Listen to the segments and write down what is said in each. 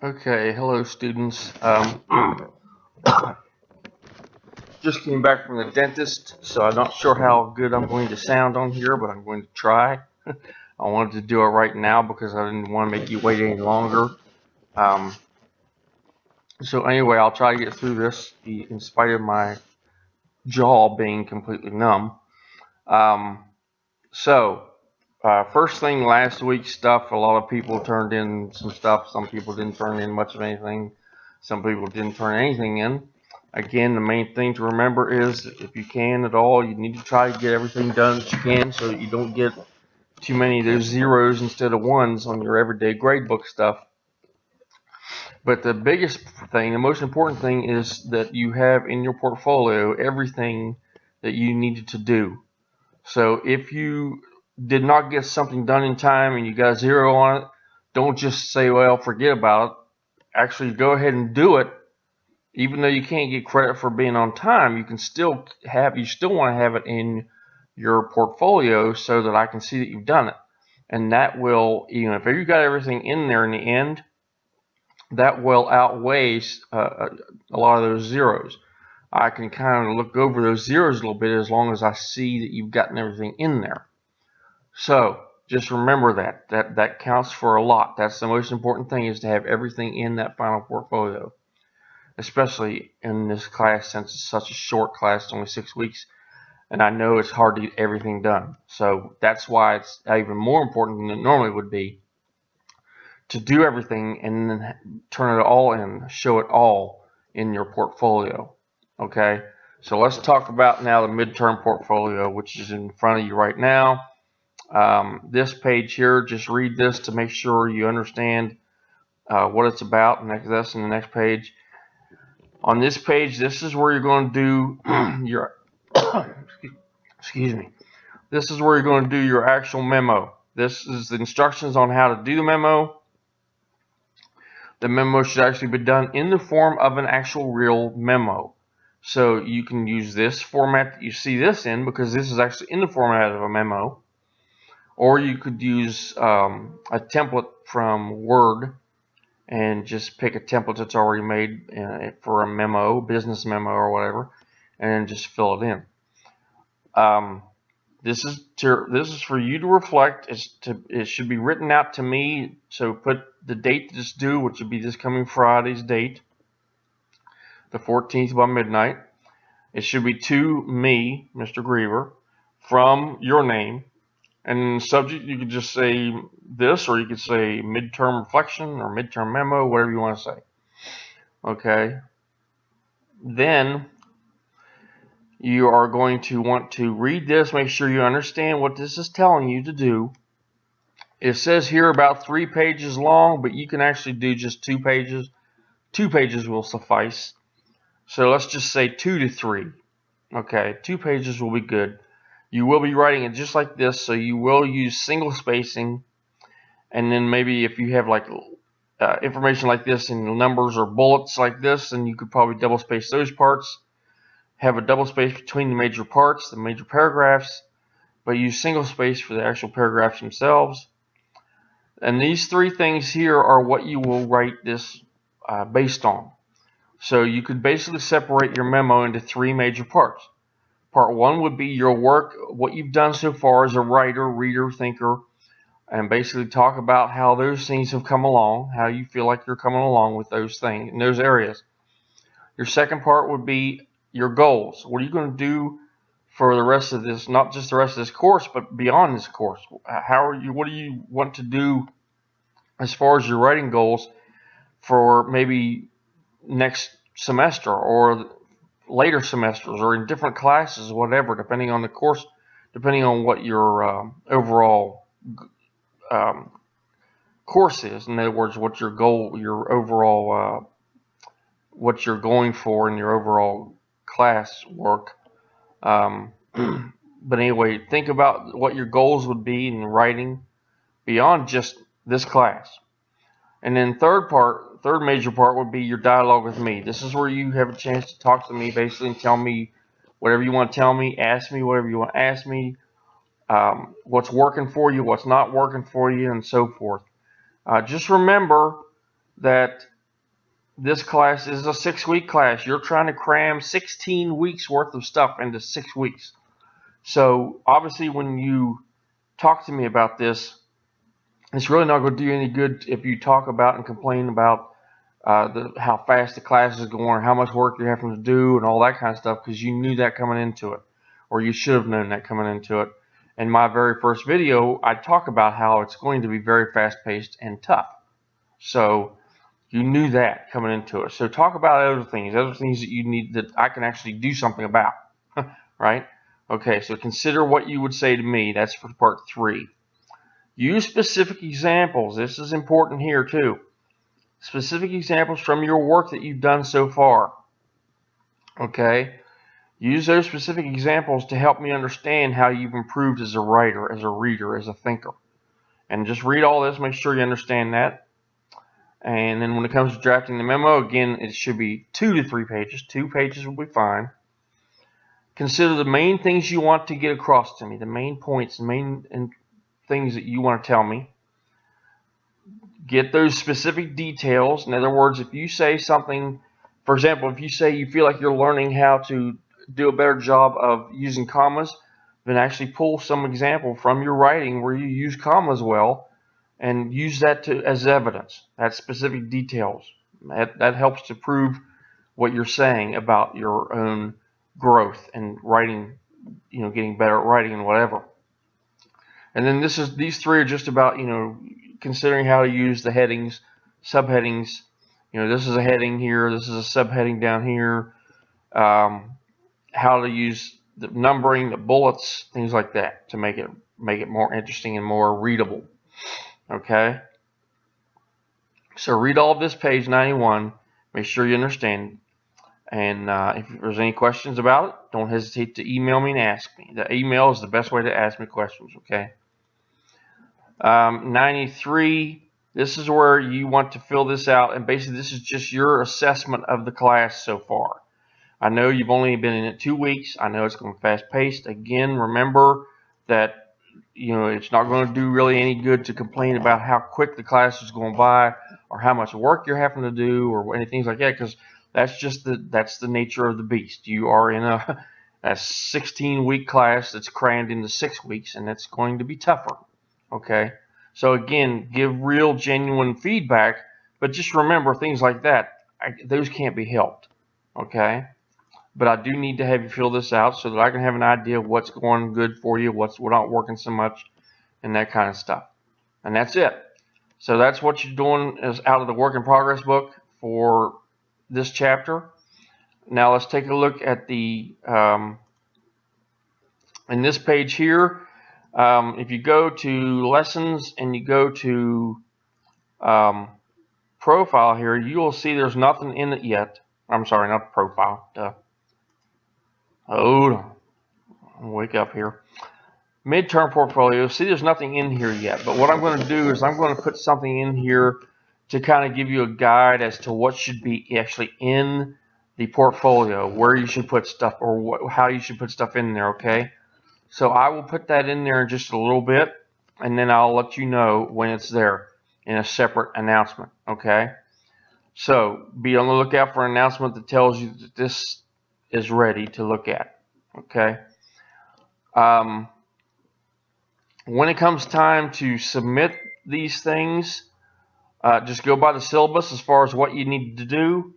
Okay, hello students. Just came back from the dentist, so I'm not sure how good I'm going to sound on here, but I'm going to try. I wanted to do it right now because I didn't want to make you wait any longer. Um, so anyway, I'll try to get through this in spite of my jaw being completely numb. Um, so, first thing, last week's stuff, a lot of people turned in some stuff. Some people didn't turn in much of anything. Some people didn't turn anything in. Again, the main thing to remember is if you can at all, you need to try to get everything done that you can so that you don't get too many of those zeros instead of ones on your everyday gradebook stuff. But the biggest thing, the most important thing is that you have in your portfolio everything that you needed to do. So if you did not get something done in time and you got a zero on it, don't just say, well, forget about it. Actually, go ahead and do it. Even though you can't get credit for being on time, you still want to have it in your portfolio so that I can see that you've done it. And that will, if you got everything in there in the end, that will outweigh a lot of those zeros. I can kind of look over those zeros a little bit as long as I see that you've gotten everything in there. So just remember that counts for a lot. That's the most important thing, is to have everything in that final portfolio, especially in this class since it's such a short class, it's only 6 weeks, and I know it's hard to get everything done. So that's why it's even more important than it normally would be to do everything and then turn it all in, show it all in your portfolio. Okay, so let's talk about now the midterm portfolio, which is in front of you right now. This page here, just read this to make sure you understand what it's about. That's in the next page. On this page, this is where you're going to do your excuse me. This is where you're going to do your actual memo. This is the instructions on how to do the memo. The memo should actually be done in the form of an actual real memo. So you can use this format that you see this in, because this is actually in the format of a memo. Or you could use a template from Word and just pick a template that's already made for a memo, business memo or whatever, and then just fill it in. This is for you to reflect. It should be written out to me. So put the date that it's due, which would be this coming Friday's date, the 14th by midnight. It should be to me, Mr. Griever, from your name. And in the subject, you could just say this, or you could say midterm reflection or midterm memo, whatever you want to say. Okay. Then you are going to want to read this, make sure you understand what this is telling you to do. It says here about 3 pages long, but you can actually do just 2 pages. 2 pages will suffice. So let's just say 2 to 3. Okay, 2 pages will be good. You will be writing it just like this, so you will use single spacing. And then maybe if you have like information like this in numbers or bullets like this, then you could probably double space those parts. Have a double space between the major parts, the major paragraphs, but use single space for the actual paragraphs themselves. And these 3 things here are what you will write this based on. So you could basically separate your memo into 3 major parts. Part 1 would be your work, what you've done so far as a writer, reader, thinker, and basically talk about how those things have come along, how you feel like you're coming along with those things in those areas. Your second part would be your goals. What are you going to do for the rest of this, not just the rest of this course, but beyond this course? What do you want to do as far as your writing goals for maybe next semester or later semesters or in different classes, whatever, depending on the course, depending on what your overall um, course is. In other words, what your goal, your overall, what you're going for in your overall class work. Um, but anyway, think about what your goals would be in writing beyond just this class. And then third major part would be your dialogue with me. This is where you have a chance to talk to me basically and tell me whatever you want to tell me, ask me whatever you want to ask me, what's working for you, what's not working for you, and so forth. Just remember that this class is a 6-week class. You're trying to cram 16 weeks worth of stuff into 6 weeks. So obviously when you talk to me about this, it's really not going to do you any good if you talk about and complain about how fast the class is going, or how much work you're having to do, and all that kind of stuff, because you knew that coming into it, or you should have known that coming into it. In my very first video, I talk about how it's going to be very fast-paced and tough. So you knew that coming into it. So talk about other things that you need that I can actually do something about, right? Okay, so consider what you would say to me. That's for part 3. Use specific examples. This is important here too. Specific examples from your work that you've done so far. Okay? Use those specific examples to help me understand how you've improved as a writer, as a reader, as a thinker. And just read all this, make sure you understand that. And then when it comes to drafting the memo, again, it should be 2 to 3 pages. 2 pages will be fine. Consider the main things you want to get across to me, the main points, the main things that you want to tell me. Get those specific details. In other words, if you say something, for example, if you say you feel like you're learning how to do a better job of using commas, then actually pull some example from your writing where you use commas well and use that as evidence. That's specific details. That helps to prove what you're saying about your own growth and writing, getting better at writing and whatever. And then these 3 are just about, considering how to use the headings, subheadings. This is a heading here, this is a subheading down here. How to use the numbering, the bullets, things like that to make it more interesting and more readable. Okay? So read all of this, page 91. Make sure you understand. And if there's any questions about it, don't hesitate to email me and ask me. The email is the best way to ask me questions, okay? 93, this is where you want to fill this out, and basically this is just your assessment of the class so far. I know you've only been in it 2 weeks. I know it's going to be fast-paced. Again, remember that it's not going to do really any good to complain about how quick the class is going by, or how much work you're having to do, or anything like that, because that's the nature of the beast. You are in a 16-week class that's crammed into 6 weeks, and it's going to be tougher. Okay, so again, give real, genuine feedback, but just remember things like that. Those can't be helped. Okay, but I do need to have you fill this out so that I can have an idea of what's going good for you, what's not working so much, and that kind of stuff. And that's it. So that's what you're doing is out of the work in progress book for this chapter. Now let's take a look at the in this page here. If you go to lessons and you go to profile here, you will see there's nothing in it yet. I'm sorry, not profile. Hold on. Wake up here. Midterm portfolio. See, there's nothing in here yet. But what I'm going to do is I'm going to put something in here to kind of give you a guide as to what should be actually in the portfolio, where you should put stuff, or how you should put stuff in there, okay? So I will put that in there in just a little bit, and then I'll let you know when it's there in a separate announcement, okay? So be on the lookout for an announcement that tells you that this is ready to look at, okay? When it comes time to submit these things, just go by the syllabus as far as what you need to do.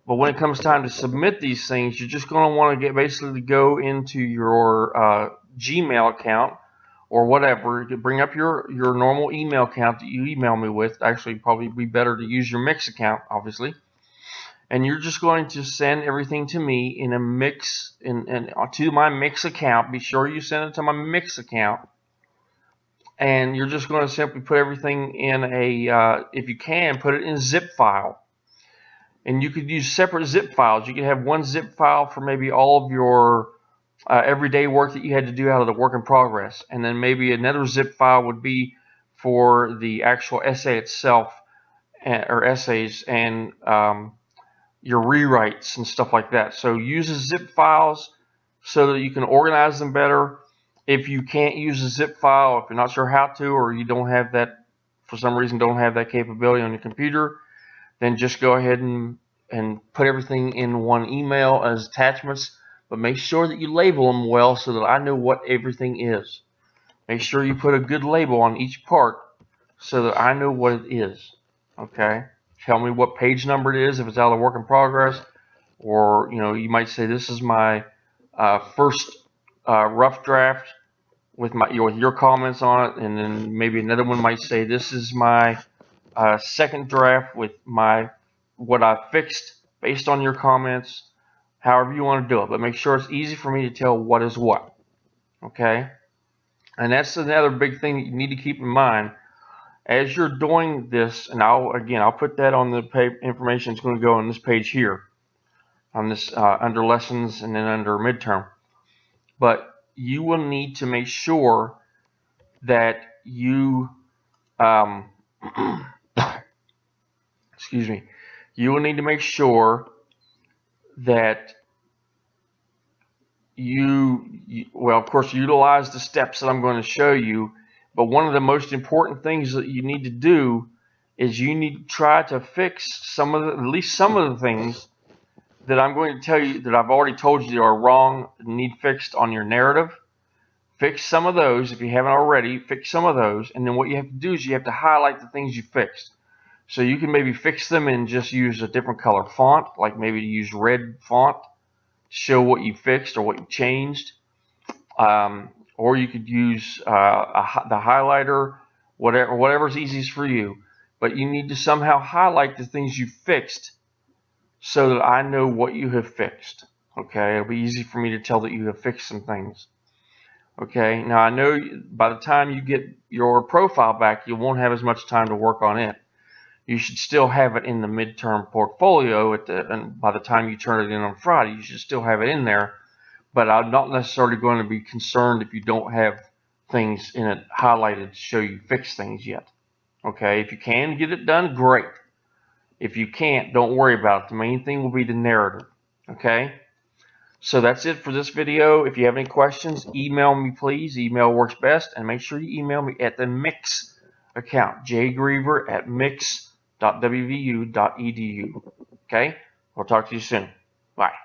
But when it comes time to submit these things, you're just going to want to basically go into your Gmail account or whatever. You bring up your normal email account that you email me with. Actually, probably be better to use your Mix account, obviously. And you're just going to send everything to me in a Mix, to my Mix account. Be sure you send it to my Mix account. And you're just going to simply put everything in if you can, put it in a zip file. And you could use separate zip files. You could have one zip file for maybe all of your everyday work that you had to do out of the work in progress. And then maybe another zip file would be for the actual essay itself, or essays, and your rewrites and stuff like that. So use the zip files so that you can organize them better. If you can't use a zip file, if you're not sure how to, or you don't have that, for some reason don't have that capability on your computer, then just go ahead and put everything in one email as attachments. But make sure that you label them well so that I know what everything is. Make sure you put a good label on each part so that I know what it is. Okay? Tell me what page number it is if it's out of work in progress. Or, you might say this is my first rough draft with your comments on it, and then maybe another one might say this is my second draft with what I fixed based on your comments. However you want to do it, but make sure it's easy for me to tell what is what. Okay, and that's another big thing that you need to keep in mind as you're doing this. And I'll put that on the information. It's going to go on this page here, on this under lessons and then under midterm. But you will need to make sure that you excuse me, you will need to make sure that well, of course, utilize the steps that I'm going to show you. But one of the most important things that you need to do is you need to try to fix at least some of the things that I'm going to tell you that I've already told you are wrong, need fixed on your narrative. Fix some of those if you haven't already. Fix some of those, and then what you have to do is you have to highlight the things you fixed. So you can maybe fix them and just use a different color font, like maybe use red font to show what you fixed or what you changed. Or you could use the highlighter, whatever's easiest for you. But you need to somehow highlight the things you fixed so that I know what you have fixed. Okay, it'll be easy for me to tell that you have fixed some things. Okay, now I know by the time you get your profile back, you won't have as much time to work on it. You should still have it in the midterm portfolio and by the time you turn it in on Friday, you should still have it in there. But I'm not necessarily going to be concerned if you don't have things in it highlighted to show you fix things yet. Okay, if you can get it done, great. If you can't, don't worry about it. The main thing will be the narrative. Okay, so that's it for this video. If you have any questions, email me please. Email works best, and make sure you email me at the Mix account, jgriever@mix.wvu.edu. Okay, I'll talk to you soon. Bye.